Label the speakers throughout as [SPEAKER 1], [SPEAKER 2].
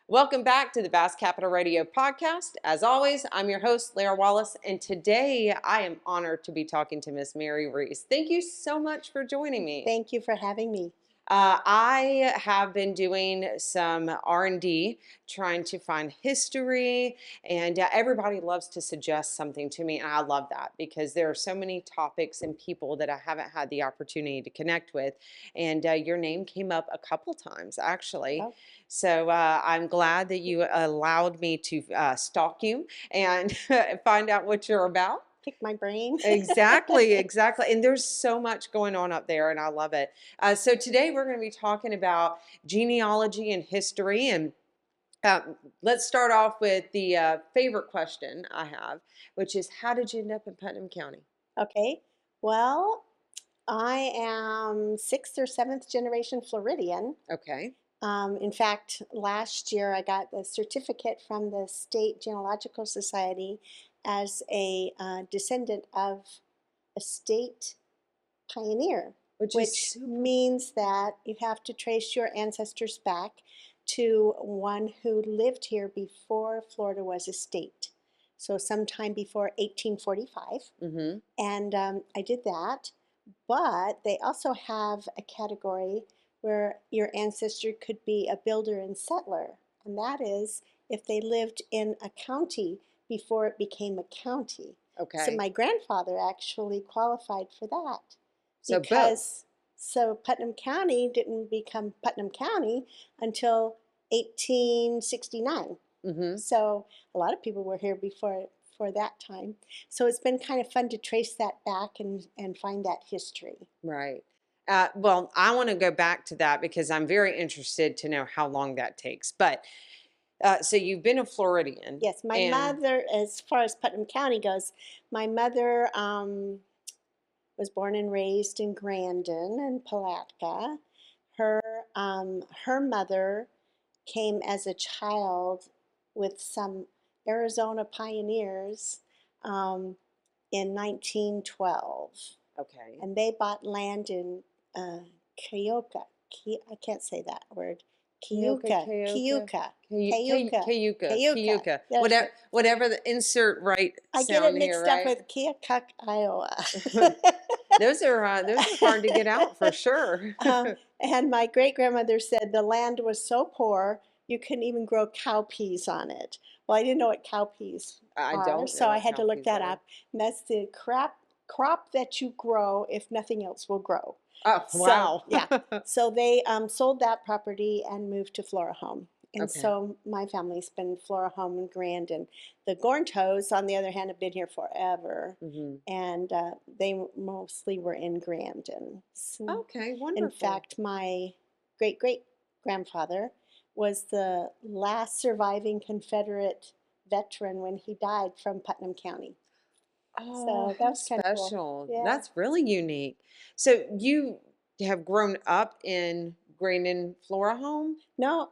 [SPEAKER 1] Welcome back to the Bass Capital Radio podcast. As always, I'm your host, Lara Wallace, and today I am honored to be talking to Miss Meri Rees. Thank you so much for joining me.
[SPEAKER 2] Thank you for having me.
[SPEAKER 1] I have been doing some R&D, trying to find history, and everybody loves to suggest something to me, and I love that because there are so many topics and people that I haven't had the opportunity to connect with, and your name came up a couple times, actually.
[SPEAKER 2] Oh.
[SPEAKER 1] So I'm glad that you allowed me to stalk you and find out what you're about.
[SPEAKER 2] Pick my brain.
[SPEAKER 1] Exactly. And there's so much going on up there, and I love it. So today we're going to be talking about genealogy and history. And let's start off with the favorite question I have, which is, how did you end up in Putnam County?
[SPEAKER 2] Okay. Well, I am 6th or 7th generation Floridian.
[SPEAKER 1] Okay.
[SPEAKER 2] In fact, last year I got the certificate from the State Genealogical Society as a descendant of a state pioneer, which means that you have to trace your ancestors back to one who lived here before Florida was a state. So sometime before 1845.
[SPEAKER 1] Mm-hmm.
[SPEAKER 2] And I did that. But they also have a category where your ancestor could be a builder and settler. And that is if they lived in a county before it became a county.
[SPEAKER 1] Okay.
[SPEAKER 2] So my grandfather actually qualified for that.
[SPEAKER 1] So
[SPEAKER 2] because Putnam County didn't become Putnam County until 1869.
[SPEAKER 1] Mm-hmm.
[SPEAKER 2] So a lot of people were here before that time. So it's been kind of fun to trace that back and find that history.
[SPEAKER 1] Right. Well, I want to go back to that because I'm very interested to know how long that takes. But so you've been a Floridian.
[SPEAKER 2] Yes, my mother, as far as Putnam County goes, my mother was born and raised in Grandin and Palatka. Her mother came as a child with some Arizona pioneers in 1912.
[SPEAKER 1] Okay.
[SPEAKER 2] And they bought land in Cayuga. I can't say that word. Cayuga.
[SPEAKER 1] Whatever the insert right
[SPEAKER 2] I
[SPEAKER 1] sound
[SPEAKER 2] get it mixed
[SPEAKER 1] here, right?
[SPEAKER 2] up with Keokuk, Iowa.
[SPEAKER 1] Those are hard to get out for sure.
[SPEAKER 2] And my great-grandmother said the land was so poor you couldn't even grow cowpeas on it. Well, I didn't know what cowpeas are, so I had to look that up. And that's the crop that you grow if nothing else will grow.
[SPEAKER 1] Oh, wow.
[SPEAKER 2] So, yeah. So they sold that property and moved to Flora Home. And
[SPEAKER 1] Okay.
[SPEAKER 2] so my family's been Flora Home and Grandin. The Gorntos, on the other hand, have been here forever.
[SPEAKER 1] Mm-hmm.
[SPEAKER 2] And they mostly were in Grandin. So,
[SPEAKER 1] okay, wonderful.
[SPEAKER 2] in fact, my great-great-grandfather was the last surviving Confederate veteran when he died from Putnam County.
[SPEAKER 1] Oh,
[SPEAKER 2] So that was kind of
[SPEAKER 1] special.
[SPEAKER 2] cool. Yeah.
[SPEAKER 1] That's really unique. So you have grown up in Grandin Flora Home?
[SPEAKER 2] No,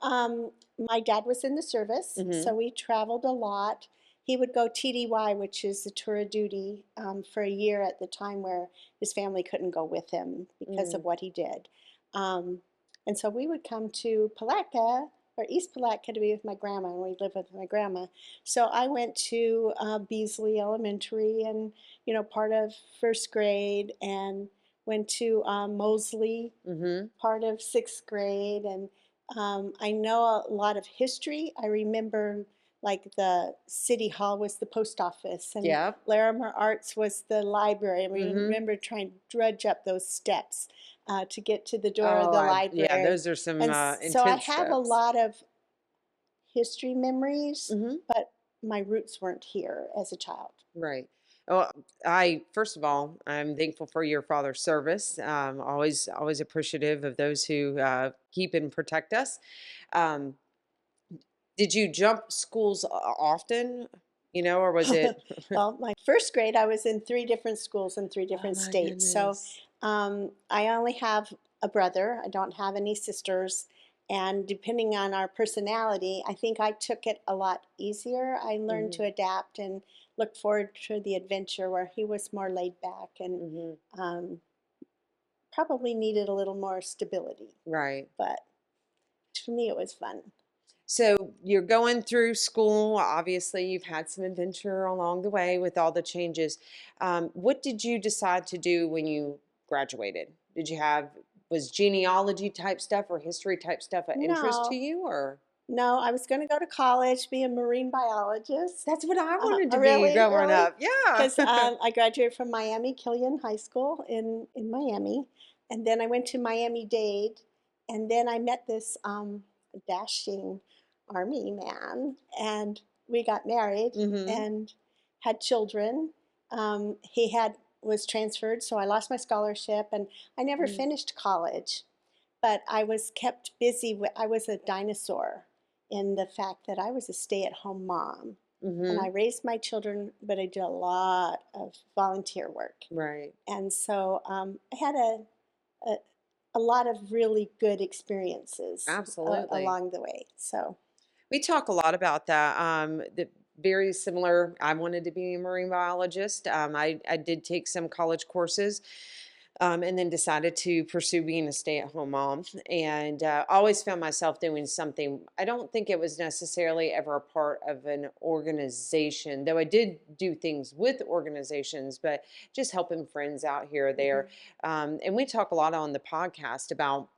[SPEAKER 2] my dad was in the service, so we traveled a lot. He would go TDY, which is the tour of duty, for a year at the time where his family couldn't go with him because of what he did. And so we would come to Palatka, or East Palatka, to be with my grandma, and we lived with my grandma. So I went to Beasley Elementary and, part of first grade, and went to Mosley, part of 6th grade, and I know a lot of history. I remember like the city hall was the post office, and Larimer Arts was the library. And we remember trying to drudge up those steps to get to the door of the library.
[SPEAKER 1] Yeah, those are some intense
[SPEAKER 2] so I have a
[SPEAKER 1] steps.
[SPEAKER 2] lot of history memories, but my roots weren't here as a child.
[SPEAKER 1] Right. Well, first of all, I'm thankful for your father's service. Always appreciative of those who keep and protect us. Did you jump schools often? Or was it?
[SPEAKER 2] Well, my first grade, I was in 3 different schools in 3 different states.
[SPEAKER 1] Goodness.
[SPEAKER 2] So I only have a brother. I don't have any sisters. And depending on our personality, I think I took it a lot easier. I learned to adapt and look forward to the adventure, where he was more laid back and probably needed a little more stability.
[SPEAKER 1] Right.
[SPEAKER 2] But for me, it was fun.
[SPEAKER 1] So you're going through school. Obviously, you've had some adventure along the way with all the changes. What did you decide to do when you graduated? Did you have, was genealogy type stuff or history type stuff of interest to
[SPEAKER 2] No,
[SPEAKER 1] you, or?
[SPEAKER 2] no, I was going to go to college, be a marine biologist.
[SPEAKER 1] That's what I wanted to be
[SPEAKER 2] Really,
[SPEAKER 1] growing
[SPEAKER 2] really?
[SPEAKER 1] up. Yeah.
[SPEAKER 2] Because I graduated from Miami Killian High School in Miami, and then I went to Miami-Dade, and then I met this dashing army man, and we got married
[SPEAKER 1] Mm-hmm.
[SPEAKER 2] and had children. He had was transferred, so I lost my scholarship, and I never finished college. But I was kept busy. I was a dinosaur in the fact that I was a stay-at-home mom and I
[SPEAKER 1] Mm-hmm.
[SPEAKER 2] raised my children, but I did a lot of volunteer work.
[SPEAKER 1] Right.
[SPEAKER 2] And so I had a, a lot of really good experiences
[SPEAKER 1] Absolutely.
[SPEAKER 2] along the way. So,
[SPEAKER 1] We talk a lot about that. Very similar. I wanted to be a marine biologist. I did take some college courses, and then decided to pursue being a stay-at-home mom. And always found myself doing something. I don't think it was necessarily ever a part of an organization, though I did do things with organizations, but just helping friends out here or there.
[SPEAKER 2] mhm,
[SPEAKER 1] And we talk a lot on the podcast about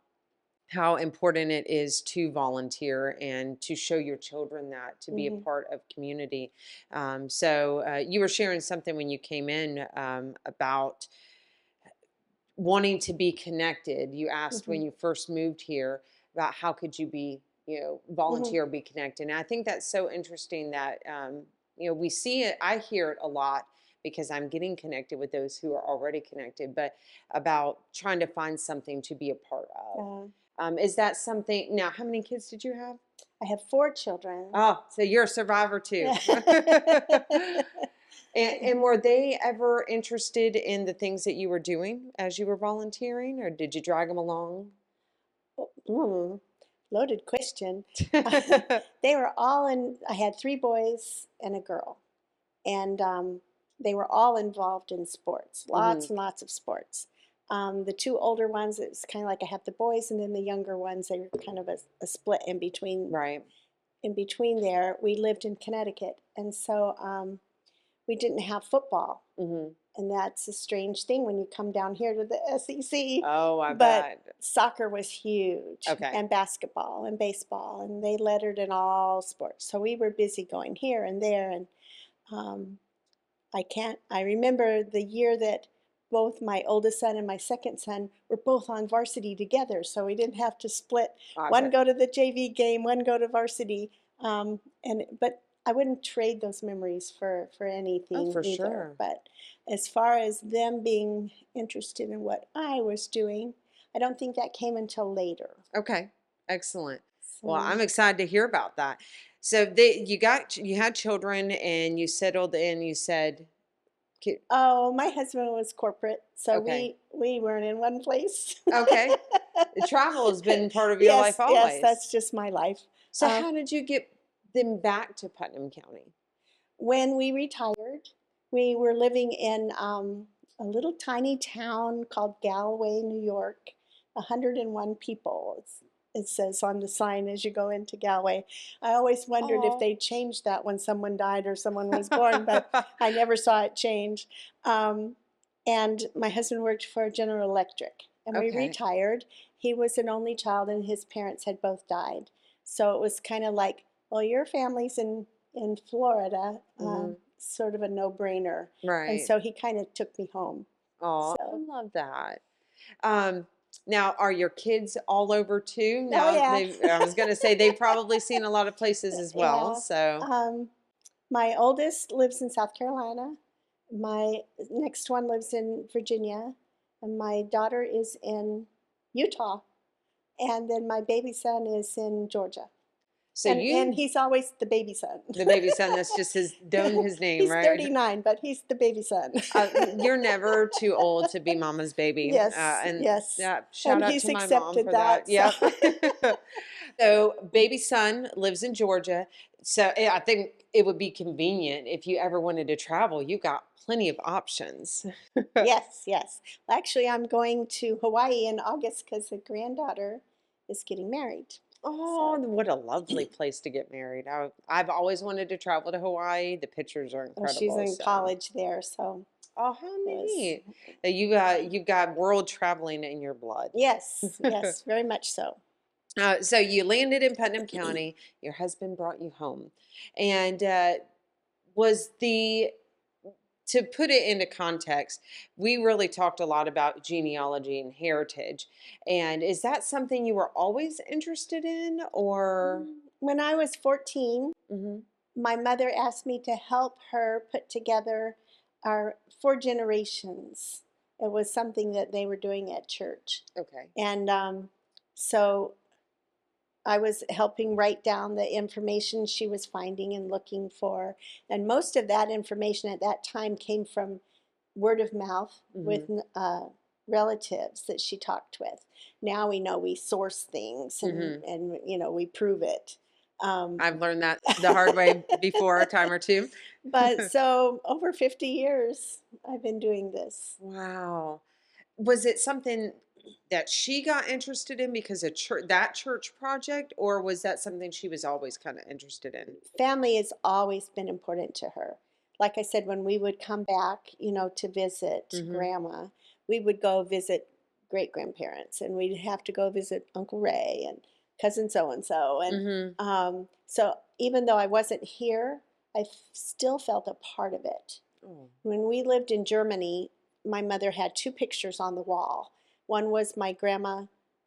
[SPEAKER 1] how important it is to volunteer and to show your children that to be a
[SPEAKER 2] mhm,
[SPEAKER 1] part of community. So you were sharing something when you came in about wanting to be connected. You asked when
[SPEAKER 2] mhm,
[SPEAKER 1] you first moved here about how could you be,
[SPEAKER 2] mhm,
[SPEAKER 1] volunteer, be connected. And I think that's so interesting that, we see it, I hear it a lot because I'm getting connected with those who are already connected, but about trying to find something to be a part of.
[SPEAKER 2] uh,
[SPEAKER 1] Is that something, now, how many kids did you have?
[SPEAKER 2] I have 4 children.
[SPEAKER 1] Oh, so you're a survivor too.
[SPEAKER 2] Yeah.
[SPEAKER 1] And were they ever interested in the things that you were doing as you were volunteering, or did you drag them along?
[SPEAKER 2] Mm, loaded question. They were all in, I had 3 boys and a girl, and they were all involved in sports,
[SPEAKER 1] Hmm.
[SPEAKER 2] lots and lots of sports. The 2 older ones, it was kind of like I have the boys, and then the younger ones, they were kind of a split in between.
[SPEAKER 1] Right.
[SPEAKER 2] In between there, we lived in Connecticut, and so we didn't have football,
[SPEAKER 1] Hmm.
[SPEAKER 2] and that's a strange thing when you come down here to the SEC.
[SPEAKER 1] Oh, I
[SPEAKER 2] But
[SPEAKER 1] bet.
[SPEAKER 2] soccer was huge,
[SPEAKER 1] Okay.
[SPEAKER 2] and basketball and baseball, and they lettered in all sports. So we were busy going here and there, and um, I remember the year that both my oldest son and my second son were both on varsity together, so we didn't have to split.
[SPEAKER 1] I
[SPEAKER 2] One
[SPEAKER 1] bet.
[SPEAKER 2] go to the JV game, one go to varsity. But I wouldn't trade those memories for
[SPEAKER 1] Oh,
[SPEAKER 2] anything
[SPEAKER 1] for
[SPEAKER 2] either.
[SPEAKER 1] sure.
[SPEAKER 2] But as far as them being interested in what I was doing, I don't think that came until later.
[SPEAKER 1] Okay. Excellent. Well,
[SPEAKER 2] So
[SPEAKER 1] I'm excited to hear about that. So you had children and you settled in, you said, "Ki-"
[SPEAKER 2] oh, my husband was corporate, so
[SPEAKER 1] okay.
[SPEAKER 2] we weren't in one place.
[SPEAKER 1] Okay. The travel has been part of your life
[SPEAKER 2] Yes, yes,
[SPEAKER 1] always.
[SPEAKER 2] that's just my life.
[SPEAKER 1] So
[SPEAKER 2] Uh,
[SPEAKER 1] how did you get them back to Putnam County?
[SPEAKER 2] when we retired, we were living in a little tiny town called Galway, New York, 101 people. It says on the sign as you go into Galway. I always wondered if
[SPEAKER 1] Oh.
[SPEAKER 2] they changed that when someone died or someone was born, but I never saw it change. Um, and my husband worked for General Electric, and we
[SPEAKER 1] Okay.
[SPEAKER 2] retired. He was an only child, and his parents had both died. So it was kind of like, well, your family's in Florida,
[SPEAKER 1] Mhm.
[SPEAKER 2] sort of a no-brainer. And
[SPEAKER 1] Right.
[SPEAKER 2] so he kind of took me home.
[SPEAKER 1] Oh, I
[SPEAKER 2] So,
[SPEAKER 1] love that. Um, Now, are your kids all over too?
[SPEAKER 2] oh
[SPEAKER 1] Now,
[SPEAKER 2] yeah,
[SPEAKER 1] I was going to say they've probably seen a lot of places as well.
[SPEAKER 2] yeah.
[SPEAKER 1] So,
[SPEAKER 2] Um, my oldest lives in South Carolina. My next one lives in Virginia, and my daughter is in Utah, and then my baby son is in Georgia.
[SPEAKER 1] so
[SPEAKER 2] And
[SPEAKER 1] you,
[SPEAKER 2] he's always the baby son.
[SPEAKER 1] the baby son, that's just his known his name,
[SPEAKER 2] He's
[SPEAKER 1] right?
[SPEAKER 2] 39, but he's the baby son.
[SPEAKER 1] You're never too old to be mama's baby.
[SPEAKER 2] Yes,
[SPEAKER 1] And
[SPEAKER 2] yes.
[SPEAKER 1] yeah,
[SPEAKER 2] And
[SPEAKER 1] shout out
[SPEAKER 2] he's
[SPEAKER 1] to my mom
[SPEAKER 2] accepted
[SPEAKER 1] for that.
[SPEAKER 2] that. So
[SPEAKER 1] Yep. So, baby son lives in Georgia. So, I think it would be convenient if you ever wanted to travel. You got plenty of options.
[SPEAKER 2] yes, yes. Well, actually, I'm going to Hawaii in August because the granddaughter is getting married.
[SPEAKER 1] Oh,
[SPEAKER 2] So,
[SPEAKER 1] what a lovely place to get married. I've always wanted to travel to Hawaii. The pictures are
[SPEAKER 2] oh, she's
[SPEAKER 1] incredible.
[SPEAKER 2] in
[SPEAKER 1] So,
[SPEAKER 2] college there, so
[SPEAKER 1] oh, how
[SPEAKER 2] it was,
[SPEAKER 1] neat. You've got world traveling in your blood.
[SPEAKER 2] yes, yes, very much so.
[SPEAKER 1] So you landed in Putnam County. Your husband brought you home, and was the to put it into context, we really talked a lot about genealogy and heritage. And is that something you were always interested in, or?
[SPEAKER 2] When I was 14,
[SPEAKER 1] Hmm.
[SPEAKER 2] my mother asked me to help her put together our 4 generations. It was something that they were doing at church.
[SPEAKER 1] Okay.
[SPEAKER 2] And so I was helping write down the information she was finding and looking for. And most of that information at that time came from word of mouth with
[SPEAKER 1] Hmm.
[SPEAKER 2] relatives that she talked with. Now we know we source things
[SPEAKER 1] Hmm.
[SPEAKER 2] and we prove it. Um,
[SPEAKER 1] I've learned that the hard way before a time or two.
[SPEAKER 2] but so over 50 years I've been doing this.
[SPEAKER 1] Wow. Was it something that she got interested in because of church project, or was that something she was always kind of interested in?
[SPEAKER 2] Family has always been important to her. Like I said, when we would come back, to visit
[SPEAKER 1] Hmm.
[SPEAKER 2] grandma, we would go visit great grandparents and we'd have to go visit Uncle Ray and cousin so and so. And
[SPEAKER 1] Hmm.
[SPEAKER 2] so even though I wasn't here, still felt a part of it.
[SPEAKER 1] Oh.
[SPEAKER 2] When we lived in Germany, my mother had 2 pictures on the wall. One was my grandma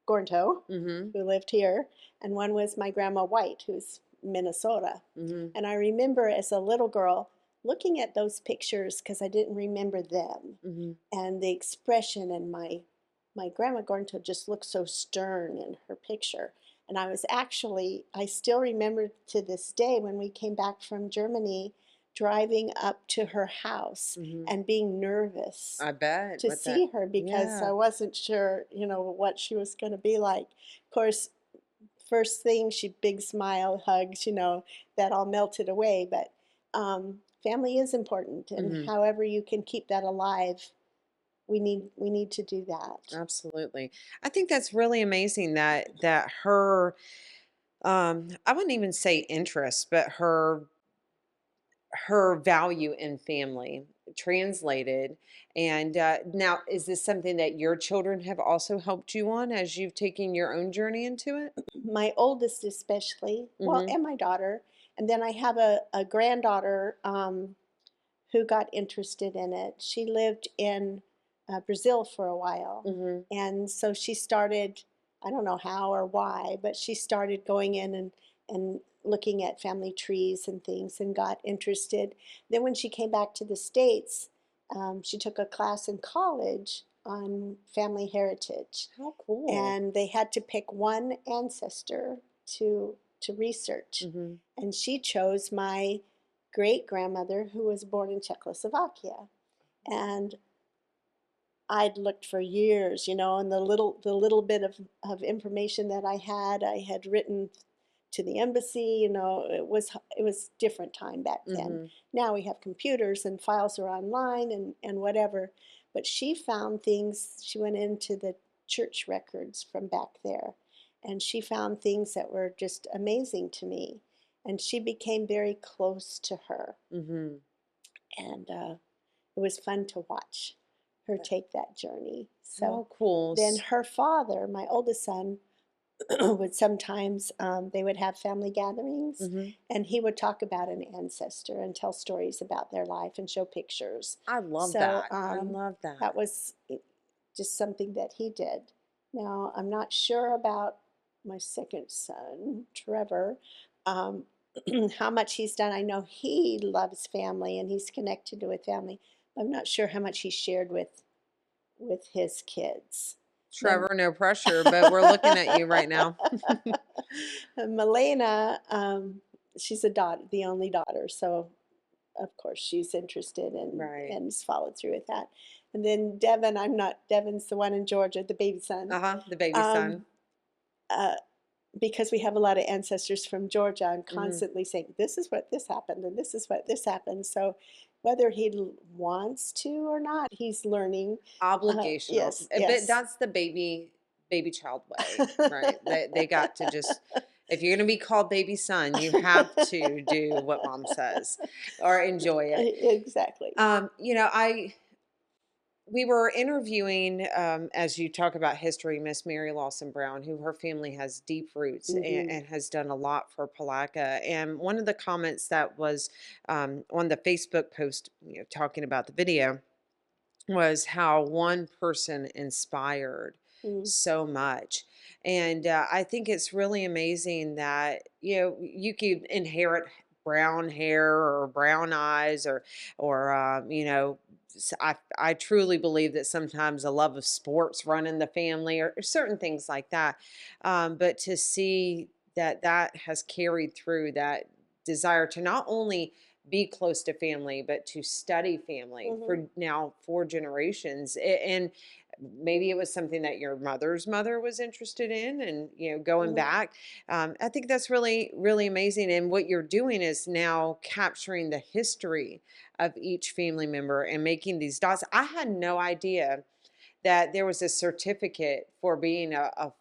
[SPEAKER 2] Gornto,
[SPEAKER 1] Hmm.
[SPEAKER 2] who lived here, and one was my grandma White, who's Minnesota.
[SPEAKER 1] Hmm.
[SPEAKER 2] And I remember as a little girl looking at those pictures because I didn't remember them.
[SPEAKER 1] Hmm.
[SPEAKER 2] And the expression and my grandma Gornto just looked so stern in her picture. And I still remember to this day when we came back from Germany, driving up to her house
[SPEAKER 1] Hmm.
[SPEAKER 2] and being nervous
[SPEAKER 1] I bet
[SPEAKER 2] to
[SPEAKER 1] with that.
[SPEAKER 2] see her because
[SPEAKER 1] Yeah.
[SPEAKER 2] I wasn't sure, what she was going to be like. Of course, first thing, she big smile, hugs, that all melted away. But family is important, and
[SPEAKER 1] Hmm.
[SPEAKER 2] however you can keep that alive, we need to do that.
[SPEAKER 1] Absolutely. I think that's really amazing that her I wouldn't even say interest, but her value in family translated. And now, is this something that your children have also helped you on as you've taken your own journey into it?
[SPEAKER 2] My oldest, especially, well,
[SPEAKER 1] Hmm.
[SPEAKER 2] and my daughter, and then I have a granddaughter who got interested in it. She lived in Brazil for a while.
[SPEAKER 1] Hmm.
[SPEAKER 2] And so she started, I don't know how or why, but she started going in and looking at family trees and things and got interested. Then when she came back to the States, she took a class in college on family heritage.
[SPEAKER 1] How cool.
[SPEAKER 2] And they had to pick one ancestor to research.
[SPEAKER 1] Hmm.
[SPEAKER 2] And she chose my great grandmother who was born in Czechoslovakia. And I'd looked for years, and the little bit of information that I had written to the embassy. It was different time back then.
[SPEAKER 1] Hmm.
[SPEAKER 2] Now we have computers and files are online and whatever. But she found things. She went into the church records from back there, and she found things that were just amazing to me. And she became very close to her,
[SPEAKER 1] Hmm.
[SPEAKER 2] and it was fun to watch her take that journey. So
[SPEAKER 1] How cool.
[SPEAKER 2] then her father, my oldest son, would sometimes they would have family gatherings,
[SPEAKER 1] Hmm.
[SPEAKER 2] and he would talk about an ancestor and tell stories about their life and show pictures.
[SPEAKER 1] I love
[SPEAKER 2] So
[SPEAKER 1] that. I love
[SPEAKER 2] that
[SPEAKER 1] that.
[SPEAKER 2] was just something that he did. Now I'm not sure about my second son, Trevor. Um, how much he's done. I know he loves family and he's connected with family. I'm not sure how much he shared with his kids. Then
[SPEAKER 1] Trevor, no pressure, but we're looking at you right now.
[SPEAKER 2] Milena, she's a daughter, the only daughter, so of course she's interested
[SPEAKER 1] Right.
[SPEAKER 2] and has followed through with that. And then Devin, I'm not. Devin's the one in Georgia, the baby son.
[SPEAKER 1] Uh-huh. The baby
[SPEAKER 2] Um,
[SPEAKER 1] son.
[SPEAKER 2] uh, because we have a lot of ancestors from Georgia, I'm
[SPEAKER 1] Hmm.
[SPEAKER 2] constantly saying, this is what this happened, and this is what this happened. So whether he wants to or not, he's learning.
[SPEAKER 1] Obligational.
[SPEAKER 2] Yes,
[SPEAKER 1] But
[SPEAKER 2] yes.
[SPEAKER 1] that's the baby. baby child way, right? They got to just, if you're going to be called baby son, you have to do what mom says or enjoy it.
[SPEAKER 2] Exactly.
[SPEAKER 1] You know, we were interviewing, as you talk about history, Miss Mary Lawson Brown, who her family has deep roots
[SPEAKER 2] Hmm.
[SPEAKER 1] and has done a lot for Palaca. And one of the comments that was on the Facebook post, you know, talking about the video, was how one person inspired
[SPEAKER 2] Mm.
[SPEAKER 1] so much. And I think it's really amazing that, you know, you could inherit brown hair or brown eyes or you know, I truly believe that sometimes a love of sports run in the family or certain things like that. But to see that that has carried through, that desire to not only be close to family, but to study family
[SPEAKER 2] Hmm.
[SPEAKER 1] for now 4 generations. And maybe it was something that your mother's mother was interested in, and you know, going
[SPEAKER 2] Hmm.
[SPEAKER 1] back. I think that's really, really amazing. And what you're doing is now capturing the history of each family member and making these dots. I had no idea that there was a certificate for being a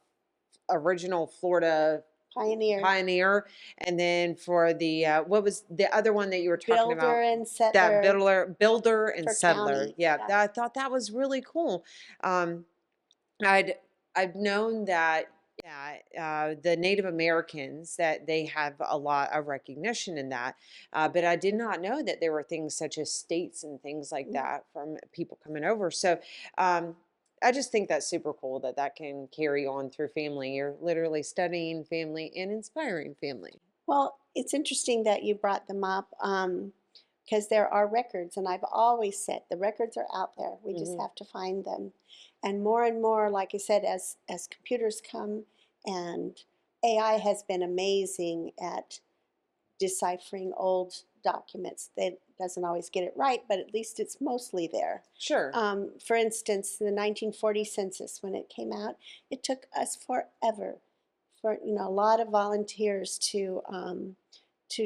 [SPEAKER 1] original Florida
[SPEAKER 2] Pioneer,
[SPEAKER 1] pioneer, and then for the what was the other one that you were talking
[SPEAKER 2] builder,
[SPEAKER 1] about?
[SPEAKER 2] and
[SPEAKER 1] That
[SPEAKER 2] settler
[SPEAKER 1] builder and
[SPEAKER 2] for
[SPEAKER 1] settler.
[SPEAKER 2] county.
[SPEAKER 1] Yeah,
[SPEAKER 2] Yeah.
[SPEAKER 1] I thought that was really cool. Um, I'd I've known that, yeah, the Native Americans, that they have a lot of recognition in that, but I did not know that there were things such as states and things like
[SPEAKER 2] Mm.
[SPEAKER 1] that from people coming over. So um, I just think that's super cool that that can carry on through family. You're literally studying family and inspiring family.
[SPEAKER 2] Well, it's interesting that you brought them up, because there are records, and I've always said the records are out there. We just
[SPEAKER 1] Hmm.
[SPEAKER 2] have to find them. And more, like I said, as computers come, and AI has been amazing at deciphering old documents. It doesn't always get it right, but at least it's mostly there.
[SPEAKER 1] Sure.
[SPEAKER 2] For instance, the 1940 census, when it came out, it took us forever, for a lot of volunteers to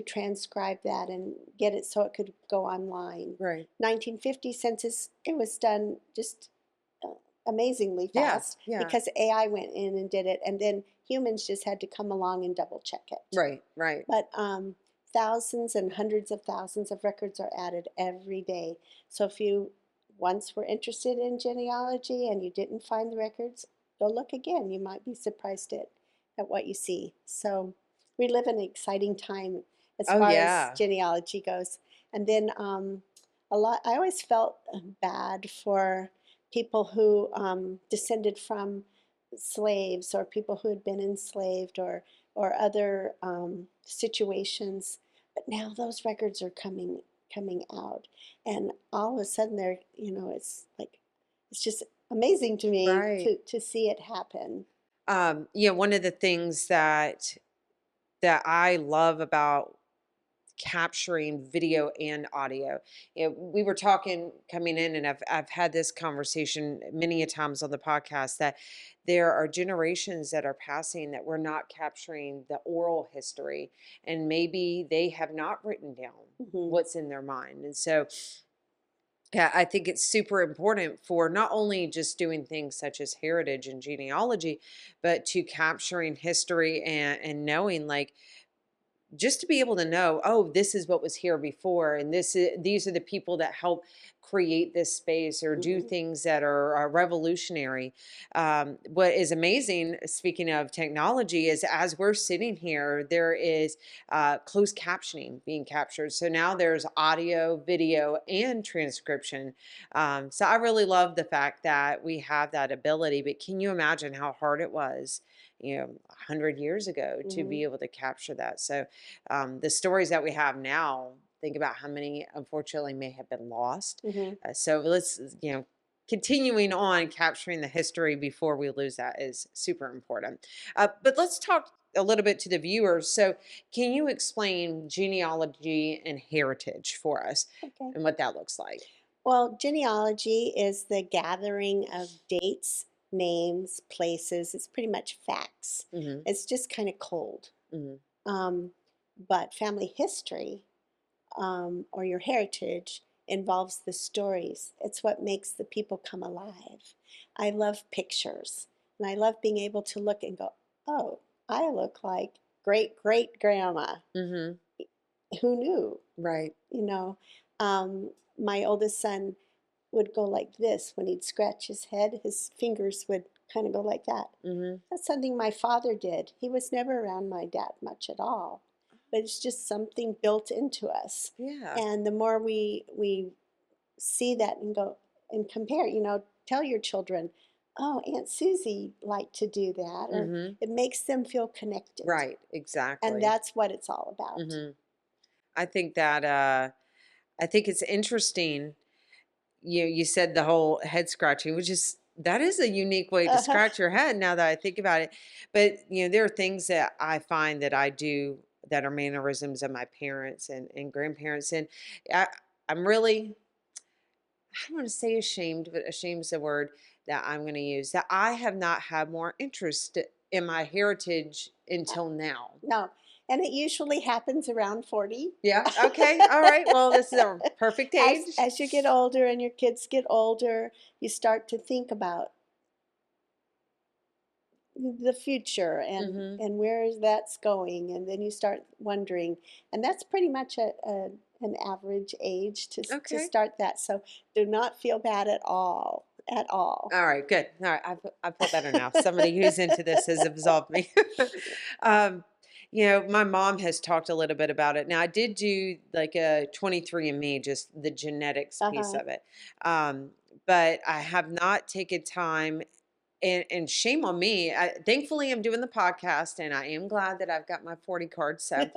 [SPEAKER 2] transcribe that and get it so it could go online.
[SPEAKER 1] Right.
[SPEAKER 2] 1950 census, it was done just uh, amazingly
[SPEAKER 1] Yeah.
[SPEAKER 2] fast
[SPEAKER 1] Yeah.
[SPEAKER 2] because AI went in and did it, and then humans just had to come along and double check it.
[SPEAKER 1] Right. Right.
[SPEAKER 2] But thousands and hundreds of thousands of records are added every day. So if you once were interested in genealogy and you didn't find the records, go look again. You might be surprised at what you see. So we live in an exciting time as
[SPEAKER 1] Oh
[SPEAKER 2] far as
[SPEAKER 1] yeah.
[SPEAKER 2] genealogy goes. And then I always felt bad for people who descended from slaves or people who had been enslaved or other situations. But now those records are coming out, and all of a sudden it's like it's just amazing to me
[SPEAKER 1] Right.
[SPEAKER 2] to see it happen.
[SPEAKER 1] Yeah, one of the things that I love about capturing video and audio. You know, we were talking coming in, and I've had this conversation many a times on the podcast, that there are generations that are passing that we're not capturing the oral history, and maybe they have not written down
[SPEAKER 2] Hmm.
[SPEAKER 1] what's in their mind. And so yeah, I think it's super important for not only just doing things such as heritage and genealogy, but to capturing history and knowing, like, just to be able to know, oh, this is what was here before, and these are the people that help create this space or do
[SPEAKER 2] Hmm.
[SPEAKER 1] things that are revolutionary. What is amazing, speaking of technology, is as we're sitting here, there is closed captioning being captured. So now there's audio, video, and transcription. So I really love the fact that we have that ability. But can you imagine how hard it was, you know, 100 years ago to
[SPEAKER 2] Hmm.
[SPEAKER 1] be able to capture that? So the stories that we have now, think about how many unfortunately may have been lost.
[SPEAKER 2] Hmm.
[SPEAKER 1] So let's, you know, continuing on capturing the history before we lose that is super important. But let's talk a little bit to the viewers. So can you explain genealogy and heritage for us
[SPEAKER 2] Okay.
[SPEAKER 1] and what that looks like?
[SPEAKER 2] Well, genealogy is the gathering of dates, names, places. It's pretty much facts.
[SPEAKER 1] Hmm.
[SPEAKER 2] It's just kind of cold.
[SPEAKER 1] Hmm.
[SPEAKER 2] Um, but family history, or your heritage, involves the stories. It's what makes the people come alive. I love pictures. And I love being able to look and go, oh, I look like great great grandma.
[SPEAKER 1] Mm-hmm.
[SPEAKER 2] Who knew?
[SPEAKER 1] Right.
[SPEAKER 2] You know, my oldest son would go like this when he'd scratch his head. His fingers would kind of go like that.
[SPEAKER 1] Mm-hmm.
[SPEAKER 2] That's something my father did. He was never around my dad much at all, but it's just something built into us.
[SPEAKER 1] Yeah.
[SPEAKER 2] And the more we see that and go and compare, tell your children, oh, Aunt Susie liked to do that, or
[SPEAKER 1] Mm-hmm.
[SPEAKER 2] it makes them feel connected.
[SPEAKER 1] Right.
[SPEAKER 2] And
[SPEAKER 1] Exactly.
[SPEAKER 2] that's what it's all about.
[SPEAKER 1] Mm-hmm. I think that I think it's interesting. You said the whole head scratching, which is that is a unique way to
[SPEAKER 2] Uh-huh.
[SPEAKER 1] scratch your head now that I think about it. But there are things that I find that I do that are mannerisms of my parents and grandparents. And I, I'm really, I don't want to say ashamed, but ashamed is a word that I'm going to use, that I have not had more interest in my heritage until now.
[SPEAKER 2] No, and it usually happens around 40.
[SPEAKER 1] Yeah. Okay. All right. Well, this is a perfect age.
[SPEAKER 2] As you get older and your kids get older, you start to think about the future
[SPEAKER 1] Hmm.
[SPEAKER 2] and where that's going, and then you start wondering, and that's pretty much an average age to
[SPEAKER 1] Okay.
[SPEAKER 2] start that. So do not feel bad at all.
[SPEAKER 1] All right, good. All right, I feel better now. Somebody who's into this has absolved me. um, my mom has talked a little bit about it. Now, I did do like a 23andMe, just the genetics piece
[SPEAKER 2] Uh-huh.
[SPEAKER 1] of it. Um, but I have not taken time, and shame on me. Thankfully, I'm doing the podcast, and I am glad that I've got my 40 card. So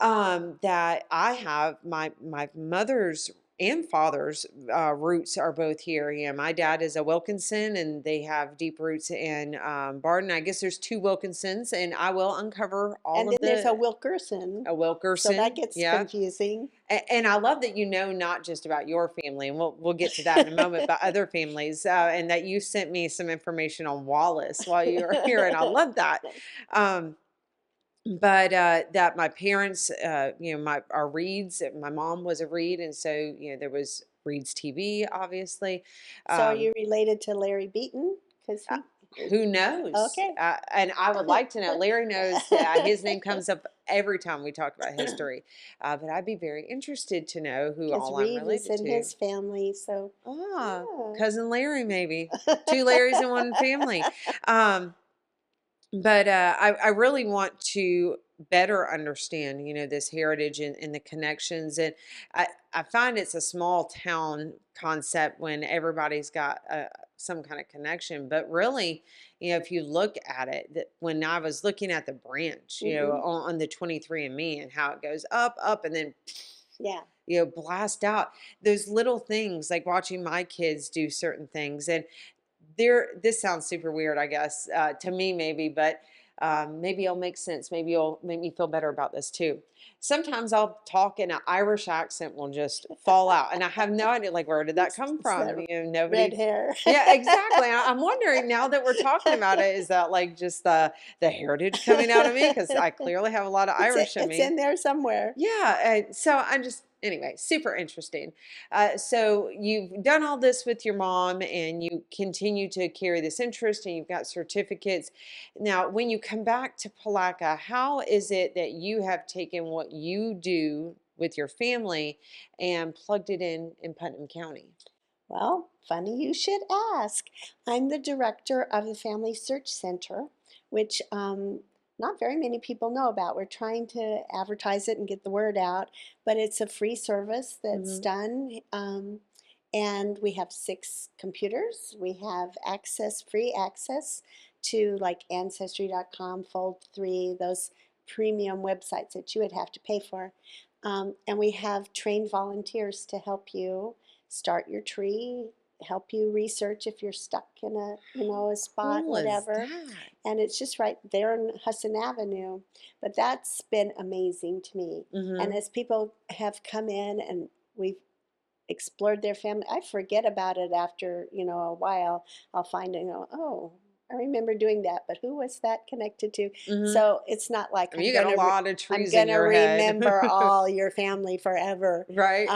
[SPEAKER 1] that I have my mother's and father's roots are both here. My dad is a Wilkinson, and they have deep roots in Barton. I guess there's two Wilkinsons, and I will uncover all
[SPEAKER 2] And
[SPEAKER 1] of
[SPEAKER 2] then there's a
[SPEAKER 1] the
[SPEAKER 2] Wilkerson,
[SPEAKER 1] a
[SPEAKER 2] so that
[SPEAKER 1] Wilkerson.
[SPEAKER 2] gets
[SPEAKER 1] Yeah.
[SPEAKER 2] confusing.
[SPEAKER 1] And I love that not just about your family, and we'll get to that in a moment, but other families, and that you sent me some information on Wallace while you were here, and I love that. Um, but that my parents, my our Reeds, my mom was a Reed, and so there was Reed's TV, obviously.
[SPEAKER 2] So are
[SPEAKER 1] Um,
[SPEAKER 2] you related to Larry Beaton? Because
[SPEAKER 1] uh,
[SPEAKER 2] he is.
[SPEAKER 1] who knows?
[SPEAKER 2] Okay.
[SPEAKER 1] And I would like to know. Larry knows. His name comes up every time we talk about history. But I'd be very interested to know who
[SPEAKER 2] Because
[SPEAKER 1] all I'm
[SPEAKER 2] Reed is
[SPEAKER 1] related
[SPEAKER 2] in
[SPEAKER 1] to.
[SPEAKER 2] his family, so
[SPEAKER 1] Ah,
[SPEAKER 2] yeah.
[SPEAKER 1] cousin Larry, maybe two Larrys in one family. Um, but I really want to better understand, this heritage and the connections. And I find it's a small town concept when everybody's got some kind of connection. But really, if you look at it, that when I was looking at the branch,
[SPEAKER 2] Hmm.
[SPEAKER 1] on the 23andMe and how it goes up, up, and then
[SPEAKER 2] Yeah.
[SPEAKER 1] blast out those little things, like watching my kids do certain things. And this sounds super weird, I guess, to me maybe, but maybe it'll make sense. Maybe you'll make me feel better about this too. Sometimes I'll talk and an Irish accent will just fall out, and I have no idea, like, where did that come
[SPEAKER 2] It's
[SPEAKER 1] from?
[SPEAKER 2] that red
[SPEAKER 1] Nobody.
[SPEAKER 2] hair.
[SPEAKER 1] Yeah, exactly. I'm wondering now that we're talking about it, is that like just the heritage coming out of me? Because I clearly have a lot of Irish in
[SPEAKER 2] It's
[SPEAKER 1] me.
[SPEAKER 2] in there somewhere.
[SPEAKER 1] Yeah, so I'm just anyway, super interesting. So you've done all this with your mom, and you continue to carry this interest, and you've got certificates. Now, when you come back to Palaca, how is it that you have taken what you do with your family and plugged it in Putnam County?
[SPEAKER 2] Well, funny you should ask. I'm the director of the Family Search Center, which not very many people know about. We're trying to advertise it and get the word out, but it's a free service that's
[SPEAKER 1] Hmm.
[SPEAKER 2] done. And we have 6 computers. We have free access to like Ancestry.com, Fold3, those premium websites that you would have to pay for. And we have trained volunteers to help you start your tree, help you research if you're stuck in a spot,
[SPEAKER 1] Cool as
[SPEAKER 2] whatever.
[SPEAKER 1] that.
[SPEAKER 2] And it's just right there on Hudson Avenue. But that's been amazing to me. And
[SPEAKER 1] Hmm.
[SPEAKER 2] as people have come in and we've explored their family, I forget about it after, a while. I'll find, oh, I remember doing that, but who was that connected to?
[SPEAKER 1] Hmm.
[SPEAKER 2] So it's not like
[SPEAKER 1] I mean, you got a lot of
[SPEAKER 2] I'm
[SPEAKER 1] trees in
[SPEAKER 2] gonna
[SPEAKER 1] your head.
[SPEAKER 2] remember all your family forever.
[SPEAKER 1] Right.